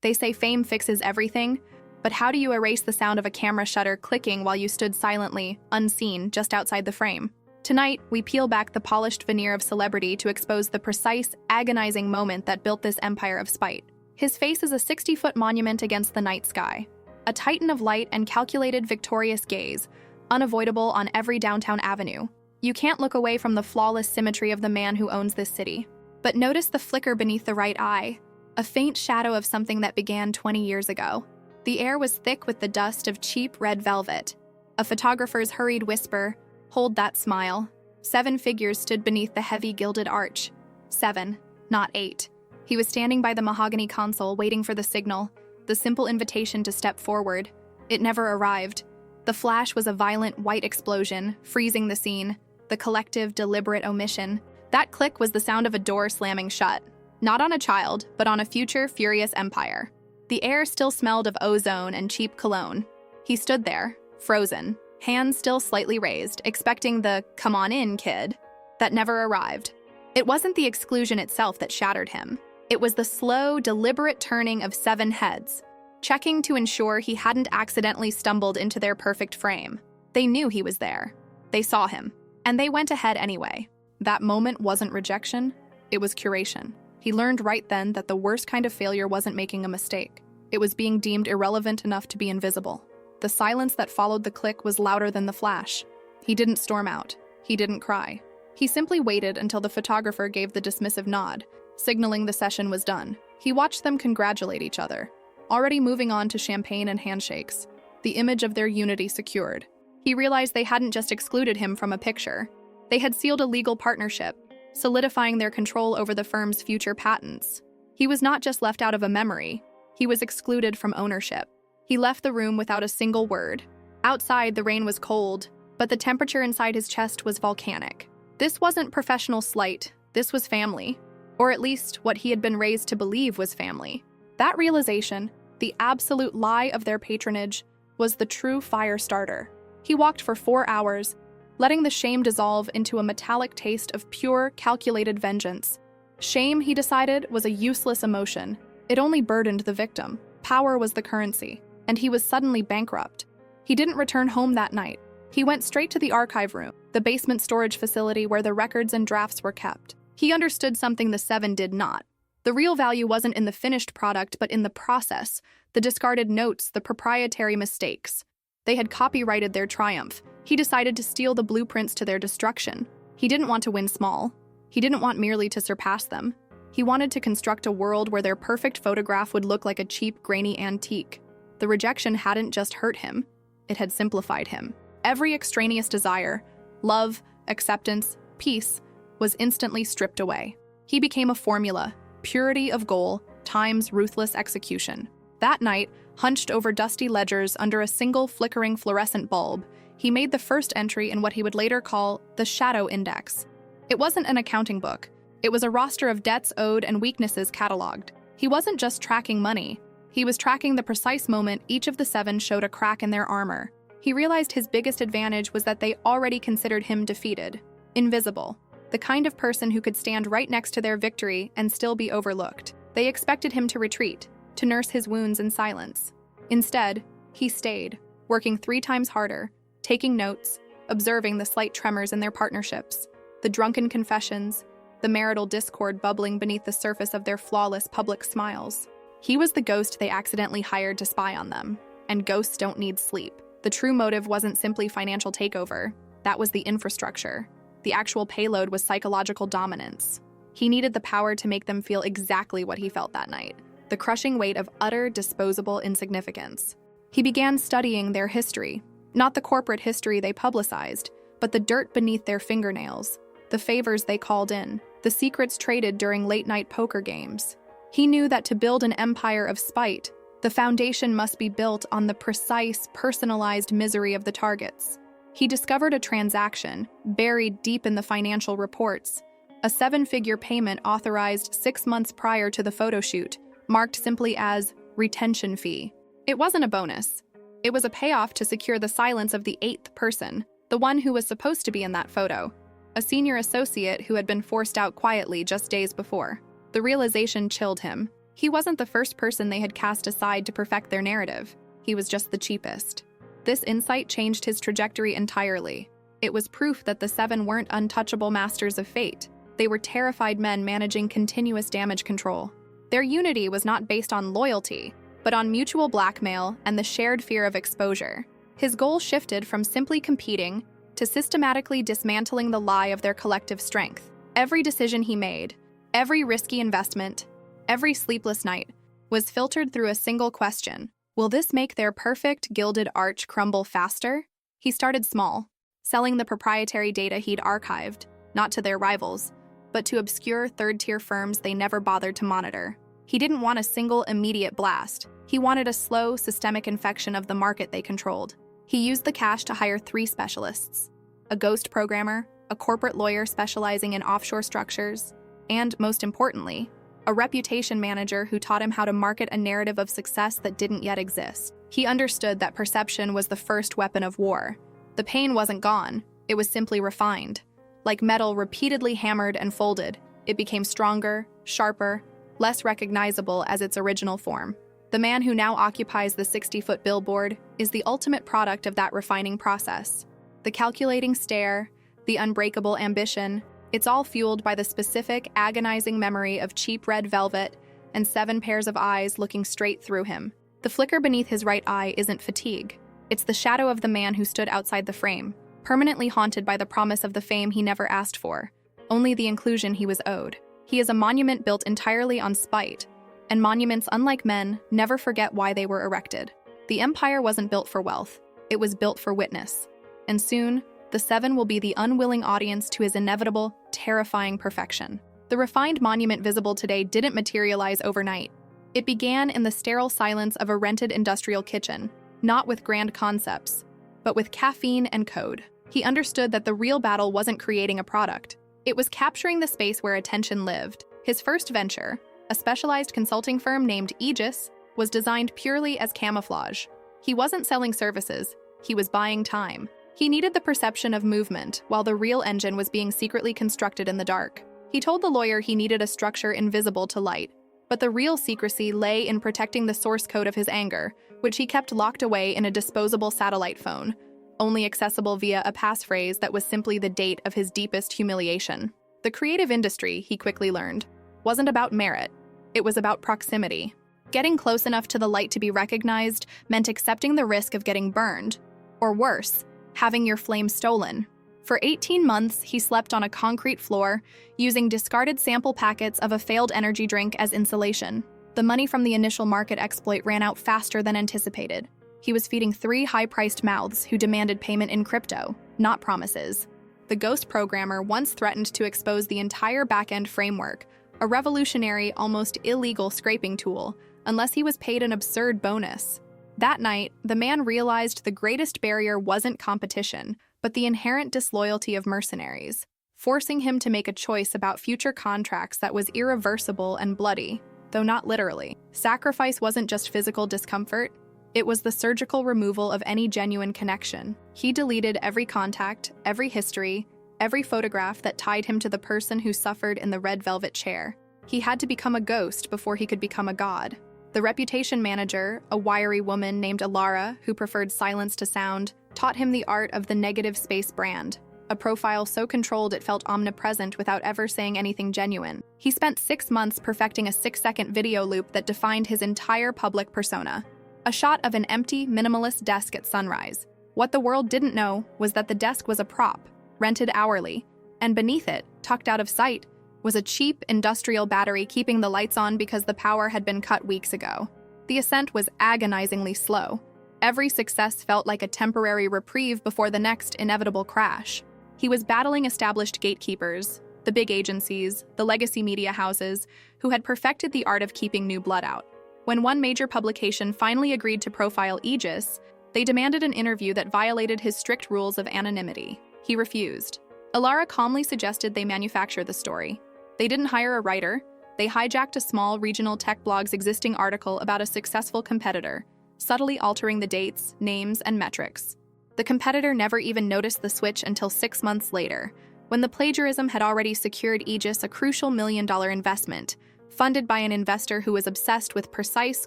They say fame fixes everything, but how do you erase the sound of a camera shutter clicking while you stood silently, unseen, just outside the frame? Tonight, we peel back the polished veneer of celebrity to expose the precise, agonizing moment that built this empire of spite. His face is a 60-foot monument against the night sky, a titan of light and calculated victorious gaze, unavoidable on every downtown avenue. You can't look away from the flawless symmetry of the man who owns this city. But notice the flicker beneath the right eye, a faint shadow of something that began 20 years ago. The air was thick with the dust of cheap red velvet. A photographer's hurried whisper, "Hold that smile." 7 figures stood beneath the heavy gilded arch. 7, not 8. He was standing by the mahogany console waiting for the signal, the simple invitation to step forward. It never arrived. The flash was a violent white explosion, freezing the scene, the collective, deliberate omission. That click was the sound of a door slamming shut. Not on a child, but on a future, furious empire. The air still smelled of ozone and cheap cologne. He stood there, frozen, hands still slightly raised, expecting the "come on in, kid" that never arrived. It wasn't the exclusion itself that shattered him. It was the slow, deliberate turning of 7 heads, checking to ensure he hadn't accidentally stumbled into their perfect frame. They knew he was there. They saw him, and they went ahead anyway. That moment wasn't rejection, it was curation. He learned right then that the worst kind of failure wasn't making a mistake. It was being deemed irrelevant enough to be invisible. The silence that followed the click was louder than the flash. He didn't storm out. He didn't cry. He simply waited until the photographer gave the dismissive nod, signaling the session was done. He watched them congratulate each other, already moving on to champagne and handshakes, the image of their unity secured. He realized they hadn't just excluded him from a picture. They had sealed a legal partnership, solidifying their control over the firm's future patents. He was not just left out of a memory, he was excluded from ownership. He left the room without a single word. Outside, the rain was cold, but the temperature inside his chest was volcanic. This wasn't professional slight, this was family. Or at least what he had been raised to believe was family. That realization, the absolute lie of their patronage, was the true fire starter. He walked for 4 hours, letting the shame dissolve into a metallic taste of pure, calculated vengeance. Shame, he decided, was a useless emotion. It only burdened the victim. Power was the currency, and he was suddenly bankrupt. He didn't return home that night. He went straight to the archive room, the basement storage facility where the records and drafts were kept. He understood something the 7 did not. The real value wasn't in the finished product, but in the process, the discarded notes, the proprietary mistakes. They had copyrighted their triumph. He decided to steal the blueprints to their destruction. He didn't want to win small. He didn't want merely to surpass them. He wanted to construct a world where their perfect photograph would look like a cheap, grainy antique. The rejection hadn't just hurt him, it had simplified him. Every extraneous desire, love, acceptance, peace, was instantly stripped away. He became a formula, purity of goal times ruthless execution. That night, hunched over dusty ledgers under a single flickering fluorescent bulb, he made the first entry in what he would later call the Shadow Index. It wasn't an accounting book. It was a roster of debts owed and weaknesses cataloged. He wasn't just tracking money. He was tracking the precise moment each of the 7 showed a crack in their armor. He realized his biggest advantage was that they already considered him defeated, invisible, the kind of person who could stand right next to their victory and still be overlooked. They expected him to retreat, to nurse his wounds in silence. Instead, he stayed, working 3 times harder, taking notes, observing the slight tremors in their partnerships, the drunken confessions, the marital discord bubbling beneath the surface of their flawless public smiles. He was the ghost they accidentally hired to spy on them, and ghosts don't need sleep. The true motive wasn't simply financial takeover, that was the infrastructure. The actual payload was psychological dominance. He needed the power to make them feel exactly what he felt that night, the crushing weight of utter, disposable insignificance. He began studying their history, not the corporate history they publicized, but the dirt beneath their fingernails, the favors they called in, the secrets traded during late-night poker games. He knew that to build an empire of spite, the foundation must be built on the precise, personalized misery of the targets. He discovered a transaction, buried deep in the financial reports, a 7-figure payment authorized 6 months prior to the photo shoot, marked simply as retention fee. It wasn't a bonus. It was a payoff to secure the silence of the 8th person, the one who was supposed to be in that photo, a senior associate who had been forced out quietly just days before. The realization chilled him. He wasn't the first person they had cast aside to perfect their narrative. He was just the cheapest. This insight changed his trajectory entirely. It was proof that the Seven weren't untouchable masters of fate. They were terrified men managing continuous damage control. Their unity was not based on loyalty, but on mutual blackmail and the shared fear of exposure. His goal shifted from simply competing to systematically dismantling the lie of their collective strength. Every decision he made, every risky investment, every sleepless night, was filtered through a single question. Will this make their perfect gilded arch crumble faster? He started small, selling the proprietary data he'd archived, not to their rivals, but to obscure third-tier firms they never bothered to monitor. He didn't want a single immediate blast. He wanted a slow, systemic infection of the market they controlled. He used the cash to hire 3 specialists: a ghost programmer, a corporate lawyer specializing in offshore structures, and, most importantly, a reputation manager who taught him how to market a narrative of success that didn't yet exist. He understood that perception was the first weapon of war. The pain wasn't gone, it was simply refined. Like metal repeatedly hammered and folded, it became stronger, sharper, less recognizable as its original form. The man who now occupies the 60-foot billboard is the ultimate product of that refining process. The calculating stare, the unbreakable ambition, it's all fueled by the specific, agonizing memory of cheap red velvet and 7 pairs of eyes looking straight through him. The flicker beneath his right eye isn't fatigue. It's the shadow of the man who stood outside the frame, permanently haunted by the promise of the fame he never asked for, only the inclusion he was owed. He is a monument built entirely on spite, and monuments, unlike men, never forget why they were erected. The empire wasn't built for wealth, it was built for witness. And soon, the Seven will be the unwilling audience to his inevitable, terrifying perfection. The refined monument visible today didn't materialize overnight. It began in the sterile silence of a rented industrial kitchen, not with grand concepts, but with caffeine and code. He understood that the real battle wasn't creating a product. It was capturing the space where attention lived. His first venture, a specialized consulting firm named Aegis, was designed purely as camouflage. He wasn't selling services, he was buying time. He needed the perception of movement, while the real engine was being secretly constructed in the dark. He told the lawyer he needed a structure invisible to light, but the real secrecy lay in protecting the source code of his anger, which he kept locked away in a disposable satellite phone, only accessible via a passphrase that was simply the date of his deepest humiliation. The creative industry, he quickly learned, wasn't about merit. It was about proximity. Getting close enough to the light to be recognized meant accepting the risk of getting burned, or worse, having your flame stolen. For 18 months, he slept on a concrete floor, using discarded sample packets of a failed energy drink as insulation. The money from the initial market exploit ran out faster than anticipated. He was feeding 3 high-priced mouths who demanded payment in crypto, not promises. The ghost programmer once threatened to expose the entire back-end framework, a revolutionary, almost illegal scraping tool, unless he was paid an absurd bonus. That night, the man realized the greatest barrier wasn't competition, but the inherent disloyalty of mercenaries, forcing him to make a choice about future contracts that was irreversible and bloody, though not literally. Sacrifice wasn't just physical discomfort, it was the surgical removal of any genuine connection. He deleted every contact, every history, every photograph that tied him to the person who suffered in the red velvet chair. He had to become a ghost before he could become a god. The reputation manager, a wiry woman named Alara who preferred silence to sound, taught him the art of the negative space brand, a profile so controlled it felt omnipresent without ever saying anything genuine. He spent 6 months perfecting a 6-second video loop that defined his entire public persona. A shot of an empty, minimalist desk at sunrise. What the world didn't know was that the desk was a prop, rented hourly, and beneath it, tucked out of sight, was a cheap industrial battery keeping the lights on because the power had been cut weeks ago. The ascent was agonizingly slow. Every success felt like a temporary reprieve before the next inevitable crash. He was battling established gatekeepers, the big agencies, the legacy media houses, who had perfected the art of keeping new blood out. When one major publication finally agreed to profile Aegis, they demanded an interview that violated his strict rules of anonymity. He refused. Alara calmly suggested they manufacture the story. They didn't hire a writer. They hijacked a small regional tech blog's existing article about a successful competitor, subtly altering the dates, names, and metrics. The competitor never even noticed the switch until 6 months later, when the plagiarism had already secured Aegis a crucial $1 million investment, funded by an investor who was obsessed with precise,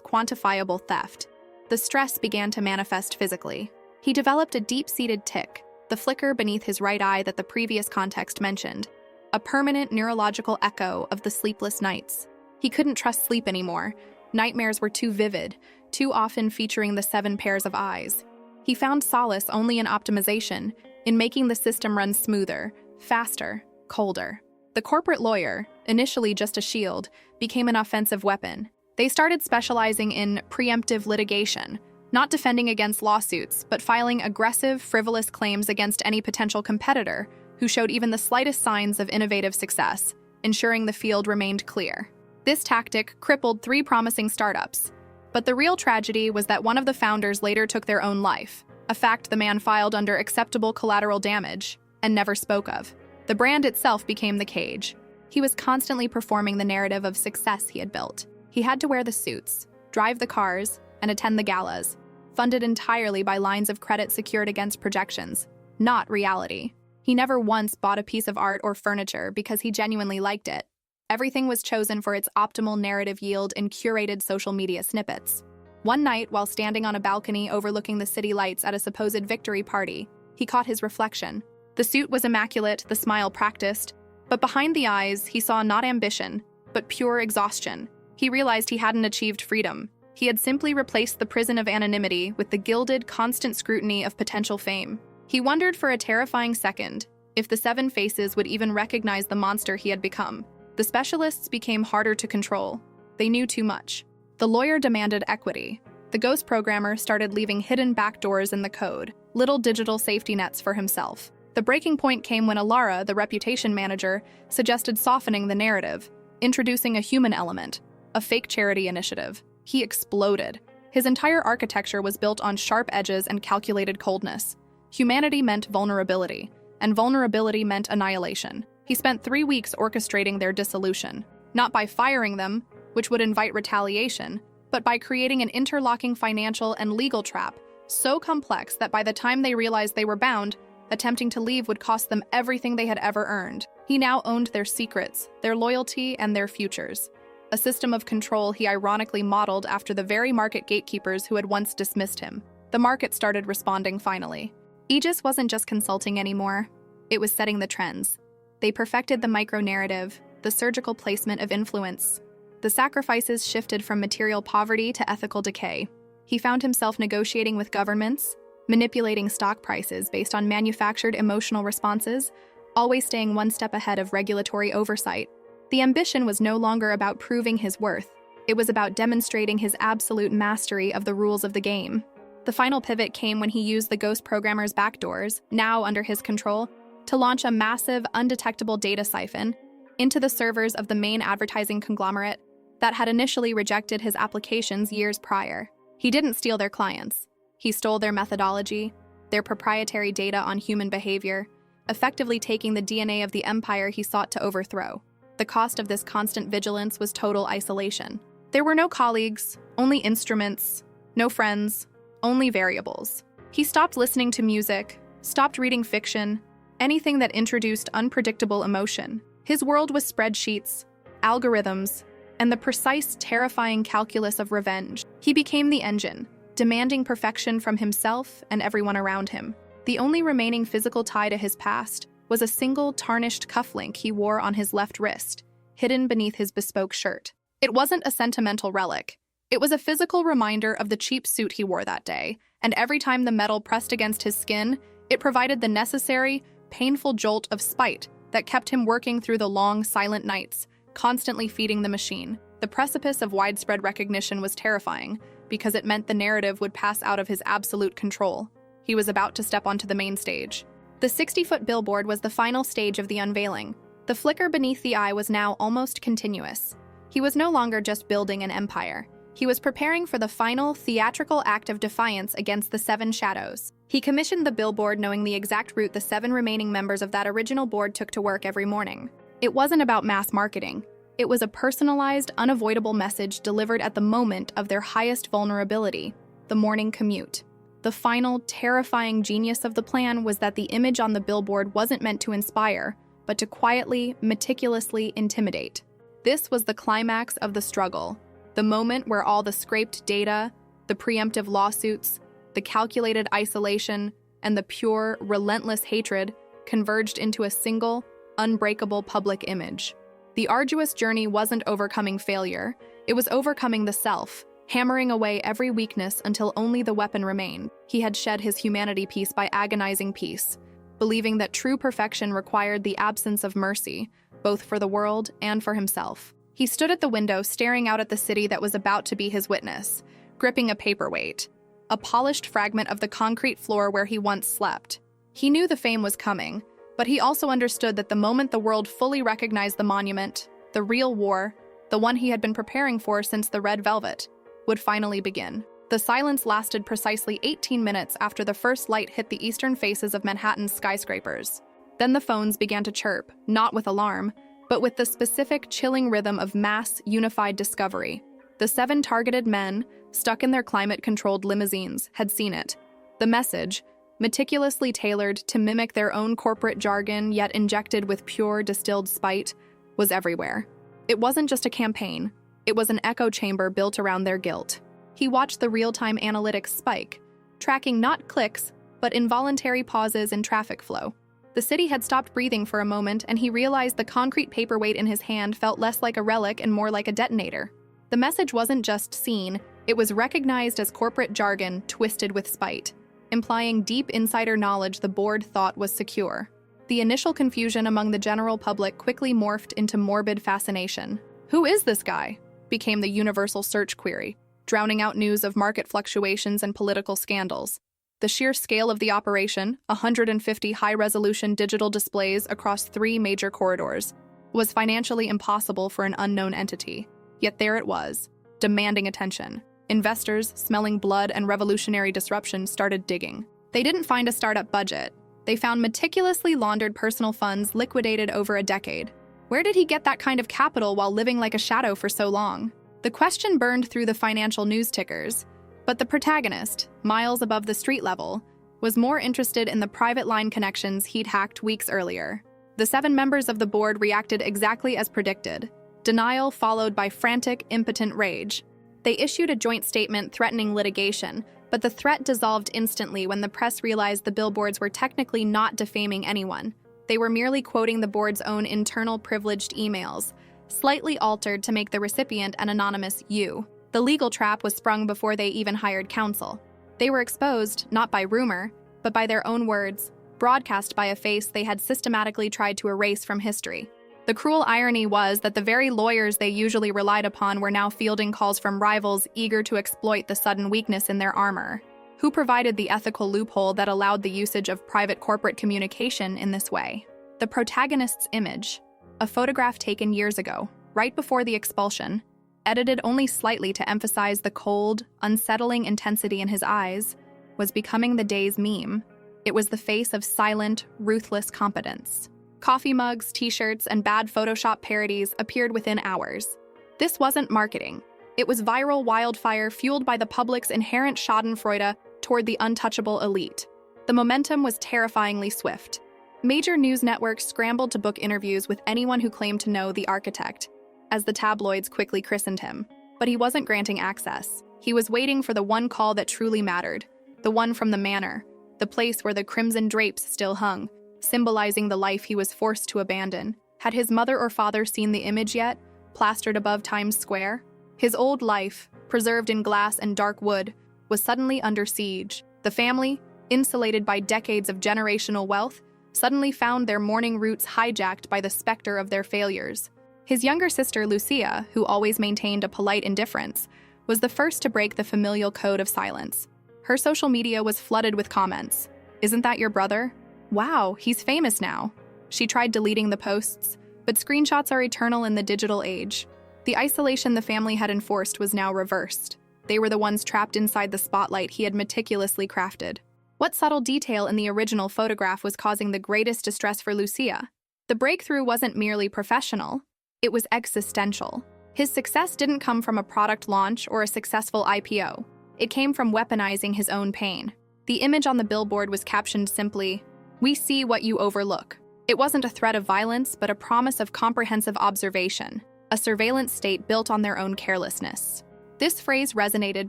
quantifiable theft. The stress began to manifest physically. He developed a deep-seated tic, the flicker beneath his right eye that the previous context mentioned, a permanent neurological echo of the sleepless nights. He couldn't trust sleep anymore. Nightmares were too vivid, too often featuring the 7 pairs of eyes. He found solace only in optimization, in making the system run smoother, faster, colder. The corporate lawyer, initially just a shield, became an offensive weapon. They started specializing in preemptive litigation, not defending against lawsuits, but filing aggressive, frivolous claims against any potential competitor who showed even the slightest signs of innovative success, ensuring the field remained clear. This tactic crippled 3 promising startups. But the real tragedy was that one of the founders later took their own life, a fact the man filed under acceptable collateral damage and never spoke of. The brand itself became the cage. He was constantly performing the narrative of success he had built. He had to wear the suits, drive the cars, and attend the galas, funded entirely by lines of credit secured against projections, not reality. He never once bought a piece of art or furniture because he genuinely liked it. Everything was chosen for its optimal narrative yield in curated social media snippets. One night, while standing on a balcony overlooking the city lights at a supposed victory party, he caught his reflection. The suit was immaculate, the smile practiced, but behind the eyes, he saw not ambition, but pure exhaustion. He realized he hadn't achieved freedom. He had simply replaced the prison of anonymity with the gilded, constant scrutiny of potential fame. He wondered for a terrifying second if the 7 faces would even recognize the monster he had become. The specialists became harder to control. They knew too much. The lawyer demanded equity. The ghost programmer started leaving hidden backdoors in the code, little digital safety nets for himself. The breaking point came when Alara, the reputation manager, suggested softening the narrative, introducing a human element, a fake charity initiative. He exploded. His entire architecture was built on sharp edges and calculated coldness. Humanity meant vulnerability, and vulnerability meant annihilation. He spent 3 weeks orchestrating their dissolution, not by firing them, which would invite retaliation, but by creating an interlocking financial and legal trap so complex that by the time they realized they were bound, attempting to leave would cost them everything they had ever earned. He now owned their secrets, their loyalty, and their futures. A system of control he ironically modeled after the very market gatekeepers who had once dismissed him. The market started responding finally. Aegis wasn't just consulting anymore. It was setting the trends. They perfected the micro-narrative, the surgical placement of influence. The sacrifices shifted from material poverty to ethical decay. He found himself negotiating with governments, manipulating stock prices based on manufactured emotional responses, always staying one step ahead of regulatory oversight. The ambition was no longer about proving his worth. It was about demonstrating his absolute mastery of the rules of the game. The final pivot came when he used the ghost programmer's backdoors, now under his control, to launch a massive, undetectable data siphon into the servers of the main advertising conglomerate that had initially rejected his applications years prior. He didn't steal their clients. He stole their methodology, their proprietary data on human behavior, effectively taking the DNA of the empire he sought to overthrow. The cost of this constant vigilance was total isolation. There were no colleagues, only instruments, no friends, only variables. He stopped listening to music, stopped reading fiction, anything that introduced unpredictable emotion. His world was spreadsheets, algorithms, and the precise, terrifying calculus of revenge. He became the engine, demanding perfection from himself and everyone around him. The only remaining physical tie to his past was a single tarnished cufflink he wore on his left wrist, hidden beneath his bespoke shirt. It wasn't a sentimental relic. It was a physical reminder of the cheap suit he wore that day, and every time the metal pressed against his skin, it provided the necessary, painful jolt of spite that kept him working through the long, silent nights, constantly feeding the machine. The precipice of widespread recognition was terrifying, because it meant the narrative would pass out of his absolute control. He was about to step onto the main stage. The 60-foot billboard was the final stage of the unveiling. The flicker beneath the eye was now almost continuous. He was no longer just building an empire. He was preparing for the final, theatrical act of defiance against the 7 shadows. He commissioned the billboard knowing the exact route the 7 remaining members of that original board took to work every morning. It wasn't about mass marketing. It was a personalized, unavoidable message delivered at the moment of their highest vulnerability, the morning commute. The final, terrifying genius of the plan was that the image on the billboard wasn't meant to inspire, but to quietly, meticulously intimidate. This was the climax of the struggle, the moment where all the scraped data, the preemptive lawsuits, the calculated isolation, and the pure, relentless hatred converged into a single, unbreakable public image. The arduous journey wasn't overcoming failure, it was overcoming the self, hammering away every weakness until only the weapon remained. He had shed his humanity piece by agonizing peace, believing that true perfection required the absence of mercy, both for the world and for himself. He stood at the window, staring out at the city that was about to be his witness, gripping a paperweight, a polished fragment of the concrete floor where he once slept. He knew the fame was coming, but he also understood that the moment the world fully recognized the monument, the real war, the one he had been preparing for since the Red Velvet, would finally begin. The silence lasted precisely 18 minutes after the first light hit the eastern faces of Manhattan's skyscrapers. Then the phones began to chirp, not with alarm, but with the specific, chilling rhythm of mass, unified discovery. The 7 targeted men, stuck in their climate-controlled limousines, had seen it. The message, meticulously tailored to mimic their own corporate jargon yet injected with pure, distilled spite, was everywhere. It wasn't just a campaign. It was an echo chamber built around their guilt. He watched the real-time analytics spike, tracking not clicks, but involuntary pauses in traffic flow. The city had stopped breathing for a moment, and he realized the concrete paperweight in his hand felt less like a relic and more like a detonator. The message wasn't just seen, it was recognized as corporate jargon twisted with spite, implying deep insider knowledge the board thought was secure. The initial confusion among the general public quickly morphed into morbid fascination. "Who is this guy?" became the universal search query, drowning out news of market fluctuations and political scandals. The sheer scale of the operation, 150 high-resolution digital displays across 3 major corridors, was financially impossible for an unknown entity. Yet there it was, demanding attention. Investors, smelling blood and revolutionary disruption, started digging. They didn't find a startup budget. They found meticulously laundered personal funds liquidated over a decade. Where did he get that kind of capital while living like a shadow for so long? The question burned through the financial news tickers, but the protagonist, miles above the street level, was more interested in the private line connections he'd hacked weeks earlier. The 7 members of the board reacted exactly as predicted, denial followed by frantic, impotent rage. They issued a joint statement threatening litigation, but the threat dissolved instantly when the press realized the billboards were technically not defaming anyone. They were merely quoting the board's own internal privileged emails, slightly altered to make the recipient an anonymous you. The legal trap was sprung before they even hired counsel. They were exposed, not by rumor, but by their own words, broadcast by a face they had systematically tried to erase from history. The cruel irony was that the very lawyers they usually relied upon were now fielding calls from rivals eager to exploit the sudden weakness in their armor. Who provided the ethical loophole that allowed the usage of private corporate communication in this way? The protagonist's image, a photograph taken years ago, right before the expulsion, edited only slightly to emphasize the cold, unsettling intensity in his eyes, was becoming the day's meme. It was the face of silent, ruthless competence. Coffee mugs, t-shirts, and bad Photoshop parodies appeared within hours. This wasn't marketing. It was viral wildfire fueled by the public's inherent schadenfreude toward the untouchable elite. The momentum was terrifyingly swift. Major news networks scrambled to book interviews with anyone who claimed to know the architect, as the tabloids quickly christened him. But he wasn't granting access. He was waiting for the one call that truly mattered, the one from the manor, the place where the crimson drapes still hung, symbolizing the life he was forced to abandon. Had his mother or father seen the image yet, plastered above Times Square? His old life, preserved in glass and dark wood, was suddenly under siege. The family, insulated by decades of generational wealth, suddenly found their mourning roots hijacked by the specter of their failures. His younger sister, Lucia, who always maintained a polite indifference, was the first to break the familial code of silence. Her social media was flooded with comments. "Isn't that your brother? Wow, he's famous now." She tried deleting the posts, but screenshots are eternal in the digital age. The isolation the family had enforced was now reversed. They were the ones trapped inside the spotlight he had meticulously crafted. What subtle detail in the original photograph was causing the greatest distress for Lucia? The breakthrough wasn't merely professional, it was existential. His success didn't come from a product launch or a successful IPO. It came from weaponizing his own pain. The image on the billboard was captioned simply, "We see what you overlook." It wasn't a threat of violence, but a promise of comprehensive observation, a surveillance state built on their own carelessness. This phrase resonated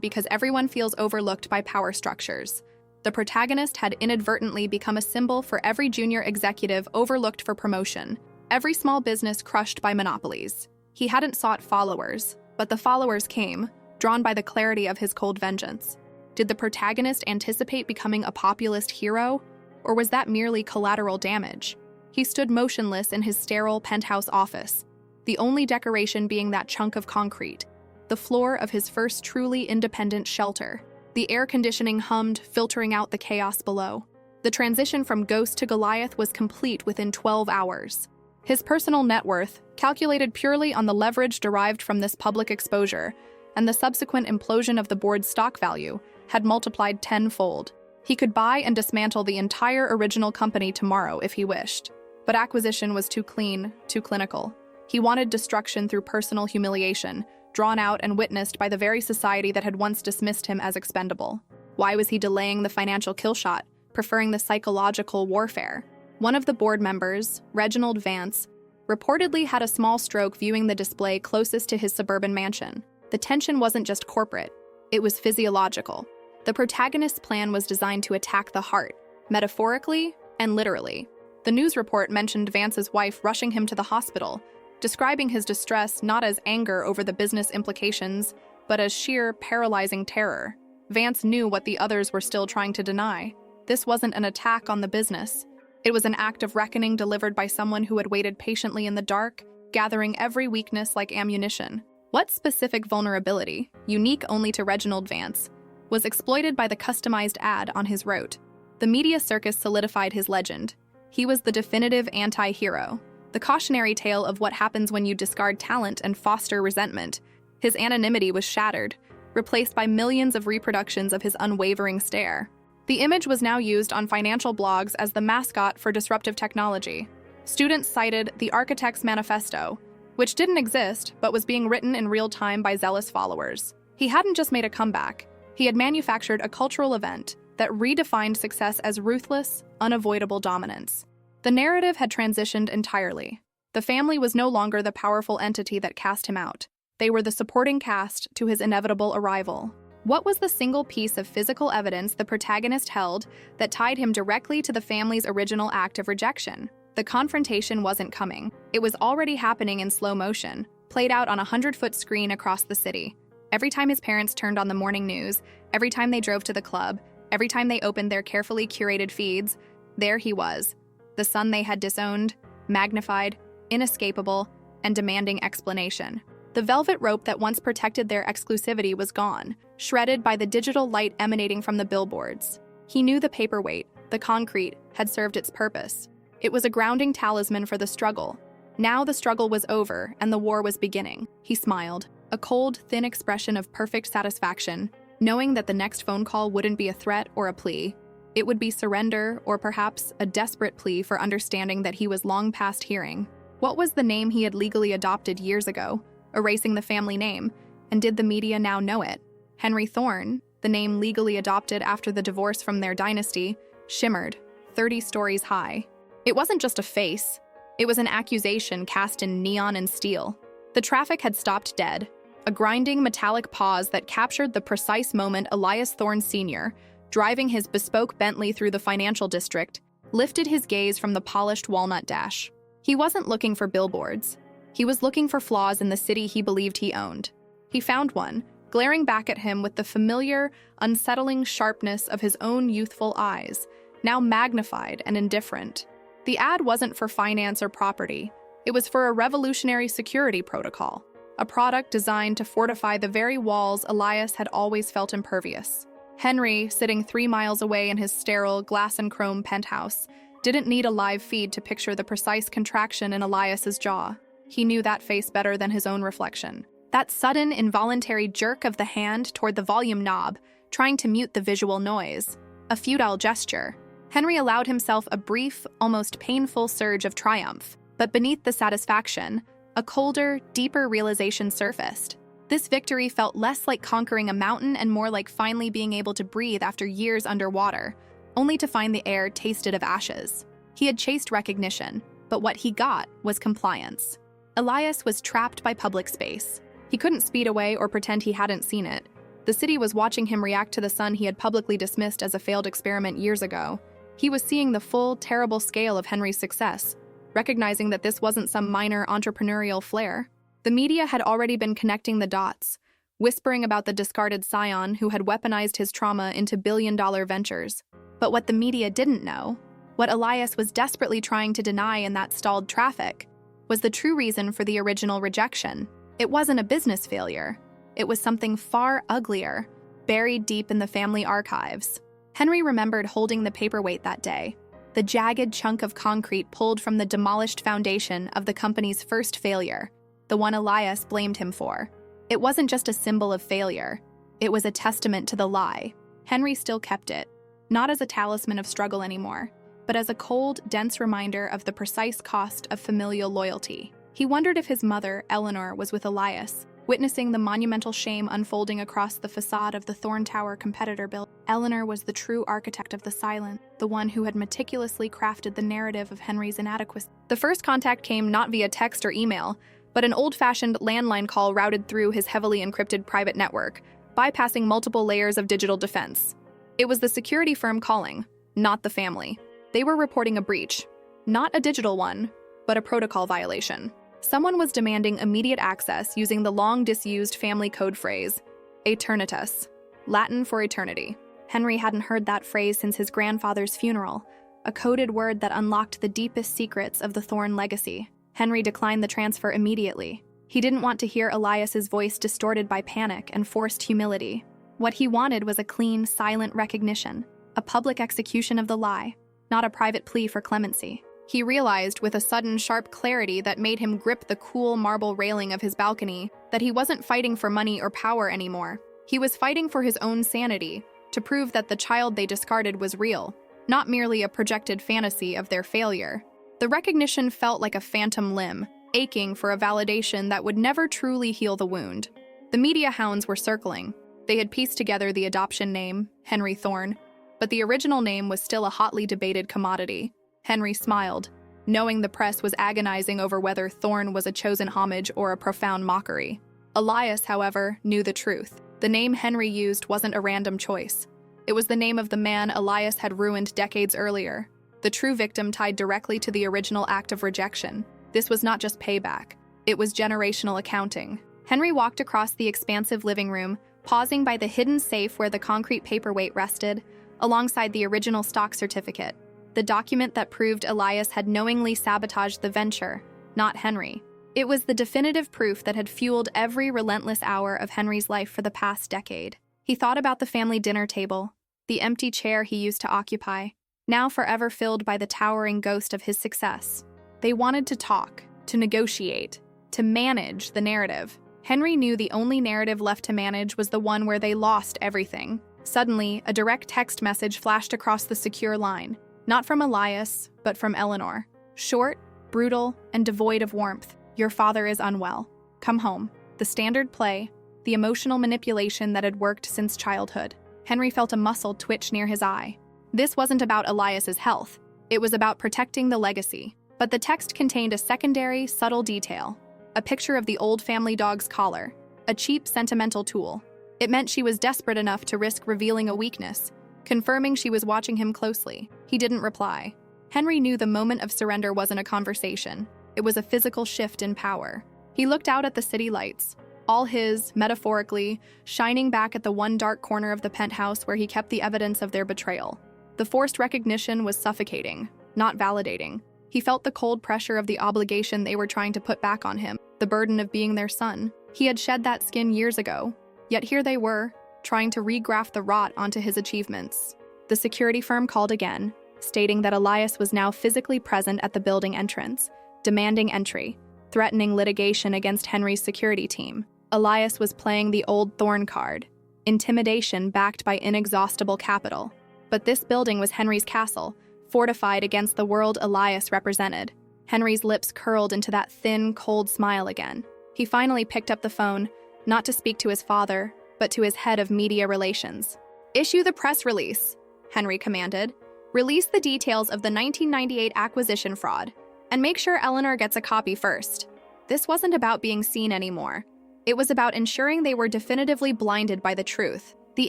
because everyone feels overlooked by power structures. The protagonist had inadvertently become a symbol for every junior executive overlooked for promotion, every small business crushed by monopolies. He hadn't sought followers, but the followers came, drawn by the clarity of his cold vengeance. Did the protagonist anticipate becoming a populist hero, or was that merely collateral damage? He stood motionless in his sterile penthouse office, the only decoration being that chunk of concrete, the floor of his first truly independent shelter. The air conditioning hummed, filtering out the chaos below. The transition from Ghost to Goliath was complete within 12 hours. His personal net worth, calculated purely on the leverage derived from this public exposure, and the subsequent implosion of the board's stock value, had multiplied tenfold. He could buy and dismantle the entire original company tomorrow if he wished. But acquisition was too clean, too clinical. He wanted destruction through personal humiliation, drawn out and witnessed by the very society that had once dismissed him as expendable. Why was he delaying the financial killshot, preferring the psychological warfare? One of the board members, Reginald Vance, reportedly had a small stroke viewing the display closest to his suburban mansion. The tension wasn't just corporate, it was physiological. The protagonist's plan was designed to attack the heart, metaphorically and literally. The news report mentioned Vance's wife rushing him to the hospital, describing his distress not as anger over the business implications, but as sheer, paralyzing terror. Vance knew what the others were still trying to deny. This wasn't an attack on the business. It was an act of reckoning delivered by someone who had waited patiently in the dark, gathering every weakness like ammunition. What specific vulnerability, unique only to Reginald Vance, was exploited by the customized ad on his rote? The media circus solidified his legend. He was the definitive anti-hero, the cautionary tale of what happens when you discard talent and foster resentment. His anonymity was shattered, replaced by millions of reproductions of his unwavering stare. The image was now used on financial blogs as the mascot for disruptive technology. Students cited the Architect's Manifesto, which didn't exist but was being written in real time by zealous followers. He hadn't just made a comeback, he had manufactured a cultural event that redefined success as ruthless, unavoidable dominance. The narrative had transitioned entirely. The family was no longer the powerful entity that cast him out. They were the supporting cast to his inevitable arrival. What was the single piece of physical evidence the protagonist held that tied him directly to the family's original act of rejection? The confrontation wasn't coming. It was already happening in slow motion, played out on a 100-foot screen across the city. Every time his parents turned on the morning news, every time they drove to the club, every time they opened their carefully curated feeds, there he was. The son they had disowned, magnified, inescapable, and demanding explanation. The velvet rope that once protected their exclusivity was gone, shredded by the digital light emanating from the billboards. He knew the paperweight, the concrete, had served its purpose. It was a grounding talisman for the struggle. Now the struggle was over and the war was beginning. He smiled, a cold, thin expression of perfect satisfaction, knowing that the next phone call wouldn't be a threat or a plea. It would be surrender, or perhaps a desperate plea for understanding that he was long past hearing. What was the name he had legally adopted years ago, erasing the family name, and did the media now know it? Henry Thorne, the name legally adopted after the divorce from their dynasty, shimmered, 30 stories high. It wasn't just a face. It was an accusation cast in neon and steel. The traffic had stopped dead, a grinding metallic pause that captured the precise moment Elias Thorne Sr., driving his bespoke Bentley through the financial district, lifted his gaze from the polished walnut dash. He wasn't looking for billboards. He was looking for flaws in the city he believed he owned. He found one, glaring back at him with the familiar, unsettling sharpness of his own youthful eyes, now magnified and indifferent. The ad wasn't for finance or property. It was for a revolutionary security protocol, a product designed to fortify the very walls Elias had always felt impervious. Henry, sitting 3 miles away in his sterile glass and chrome penthouse, didn't need a live feed to picture the precise contraction in Elias's jaw. He knew that face better than his own reflection. That sudden, involuntary jerk of the hand toward the volume knob, trying to mute the visual noise. A futile gesture. Henry allowed himself a brief, almost painful surge of triumph. But beneath the satisfaction, a colder, deeper realization surfaced. This victory felt less like conquering a mountain and more like finally being able to breathe after years underwater, only to find the air tasted of ashes. He had chased recognition, but what he got was compliance. Elias was trapped by public space. He couldn't speed away or pretend he hadn't seen it. The city was watching him react to the son he had publicly dismissed as a failed experiment years ago. He was seeing the full, terrible scale of Henry's success, recognizing that this wasn't some minor entrepreneurial flair. The media had already been connecting the dots, whispering about the discarded scion who had weaponized his trauma into billion-dollar ventures. But what the media didn't know, what Elias was desperately trying to deny in that stalled traffic, was the true reason for the original rejection. It wasn't a business failure. It was something far uglier, buried deep in the family archives. Henry remembered holding the paperweight that day, the jagged chunk of concrete pulled from the demolished foundation of the company's first failure, the one Elias blamed him for. It wasn't just a symbol of failure. It was a testament to the lie. Henry still kept it, not as a talisman of struggle anymore, but as a cold, dense reminder of the precise cost of familial loyalty. He wondered if his mother, Eleanor, was with Elias, witnessing the monumental shame unfolding across the facade of the Thorn Tower competitor building. Eleanor was the true architect of the silent, the one who had meticulously crafted the narrative of Henry's inadequacy. The first contact came not via text or email, but an old-fashioned landline call routed through his heavily encrypted private network, bypassing multiple layers of digital defense. It was the security firm calling, not the family. They were reporting a breach, not a digital one, but a protocol violation. Someone was demanding immediate access using the long-disused family code phrase, Aeternitas, Latin for eternity. Henry hadn't heard that phrase since his grandfather's funeral, a coded word that unlocked the deepest secrets of the Thorn legacy. Henry declined the transfer immediately. He didn't want to hear Elias's voice distorted by panic and forced humility. What he wanted was a clean, silent recognition, a public execution of the lie, not a private plea for clemency. He realized with a sudden sharp clarity that made him grip the cool marble railing of his balcony that he wasn't fighting for money or power anymore. He was fighting for his own sanity, to prove that the child they discarded was real, not merely a projected fantasy of their failure. The recognition felt like a phantom limb, aching for a validation that would never truly heal the wound. The media hounds were circling. They had pieced together the adoption name, Henry Thorn, but the original name was still a hotly debated commodity. Henry smiled, knowing the press was agonizing over whether Thorn was a chosen homage or a profound mockery. Elias, however, knew the truth. The name Henry used wasn't a random choice. It was the name of the man Elias had ruined decades earlier, the true victim tied directly to the original act of rejection. This was not just payback. It was generational accounting. Henry walked across the expansive living room, pausing by the hidden safe where the concrete paperweight rested, alongside the original stock certificate, the document that proved Elias had knowingly sabotaged the venture, not Henry. It was the definitive proof that had fueled every relentless hour of Henry's life for the past decade. He thought about the family dinner table, the empty chair he used to occupy, now forever filled by the towering ghost of his success. They wanted to talk, to negotiate, to manage the narrative. Henry knew the only narrative left to manage was the one where they lost everything. Suddenly, a direct text message flashed across the secure line. Not from Elias, but from Eleanor. Short, brutal, and devoid of warmth. Your father is unwell. Come home. The standard play, the emotional manipulation that had worked since childhood. Henry felt a muscle twitch near his eye. This wasn't about Elias's health. It was about protecting the legacy. But the text contained a secondary, subtle detail. A picture of the old family dog's collar. A cheap, sentimental tool. It meant she was desperate enough to risk revealing a weakness, confirming she was watching him closely. He didn't reply. Henry knew the moment of surrender wasn't a conversation. It was a physical shift in power. He looked out at the city lights, all his, metaphorically, shining back at the one dark corner of the penthouse where he kept the evidence of their betrayal. The forced recognition was suffocating, not validating. He felt the cold pressure of the obligation they were trying to put back on him, the burden of being their son. He had shed that skin years ago, yet here they were, trying to regraft the rot onto his achievements. The security firm called again, stating that Elias was now physically present at the building entrance, demanding entry, threatening litigation against Henry's security team. Elias was playing the old Thorn card, intimidation backed by inexhaustible capital. But this building was Henry's castle, fortified against the world Elias represented. Henry's lips curled into that thin, cold smile again. He finally picked up the phone, not to speak to his father, but to his head of media relations. "Issue the press release," Henry commanded. "Release the details of the 1998 acquisition fraud, and make sure Eleanor gets a copy first." This wasn't about being seen anymore. It was about ensuring they were definitively blinded by the truth. The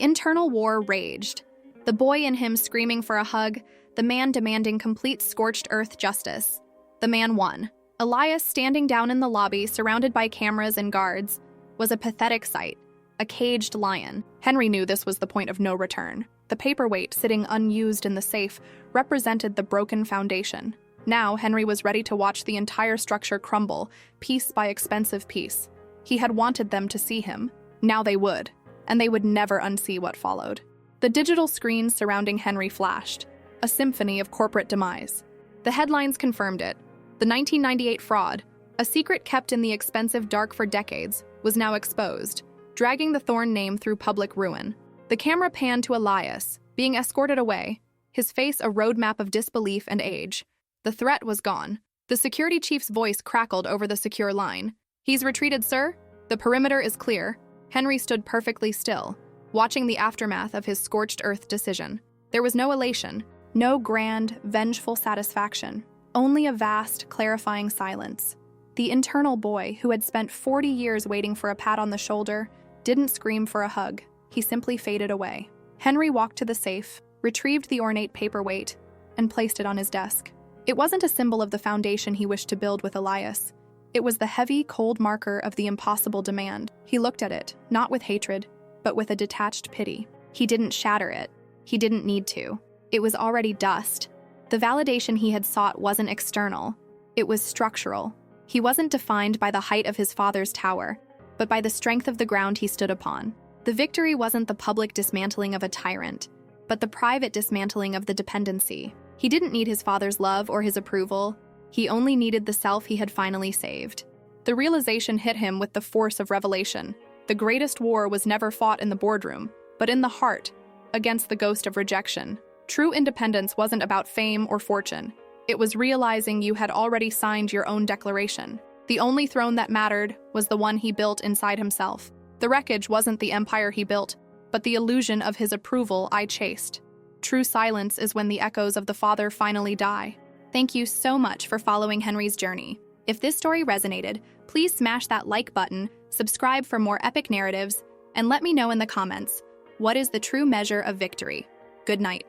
internal war raged. The boy in him screaming for a hug, the man demanding complete scorched earth justice. The man won. Elias, standing down in the lobby, surrounded by cameras and guards, was a pathetic sight. A caged lion. Henry knew this was the point of no return. The paperweight sitting unused in the safe represented the broken foundation. Now, Henry was ready to watch the entire structure crumble, piece by expensive piece. He had wanted them to see him. Now they would, and they would never unsee what followed. The digital screens surrounding Henry flashed, a symphony of corporate demise. The headlines confirmed it. The 1998 fraud, a secret kept in the expensive dark for decades, was now exposed, dragging the Thorne name through public ruin. The camera panned to Elias, being escorted away, his face a roadmap of disbelief and age. The threat was gone. The security chief's voice crackled over the secure line. "He's retreated, sir. The perimeter is clear." Henry stood perfectly still, watching the aftermath of his scorched earth decision. There was no elation, no grand, vengeful satisfaction, only a vast, clarifying silence. The internal boy, who had spent 40 years waiting for a pat on the shoulder, didn't scream for a hug. He simply faded away. Henry walked to the safe, retrieved the ornate paperweight, and placed it on his desk. It wasn't a symbol of the foundation he wished to build with Elias. It was the heavy, cold marker of the impossible demand. He looked at it, not with hatred, but with a detached pity. He didn't shatter it. He didn't need to. It was already dust. The validation he had sought wasn't external. It was structural. He wasn't defined by the height of his father's tower, but by the strength of the ground he stood upon. The victory wasn't the public dismantling of a tyrant, but the private dismantling of the dependency. He didn't need his father's love or his approval. He only needed the self he had finally saved. The realization hit him with the force of revelation. The greatest war was never fought in the boardroom, but in the heart, against the ghost of rejection. True independence wasn't about fame or fortune. It was realizing you had already signed your own declaration. The only throne that mattered was the one he built inside himself. The wreckage wasn't the empire he built, but the illusion of his approval I chased. True silence is when the echoes of the father finally die. Thank you so much for following Henry's journey. If this story resonated, please smash that like button, subscribe for more epic narratives, and let me know in the comments, what is the true measure of victory? Good night.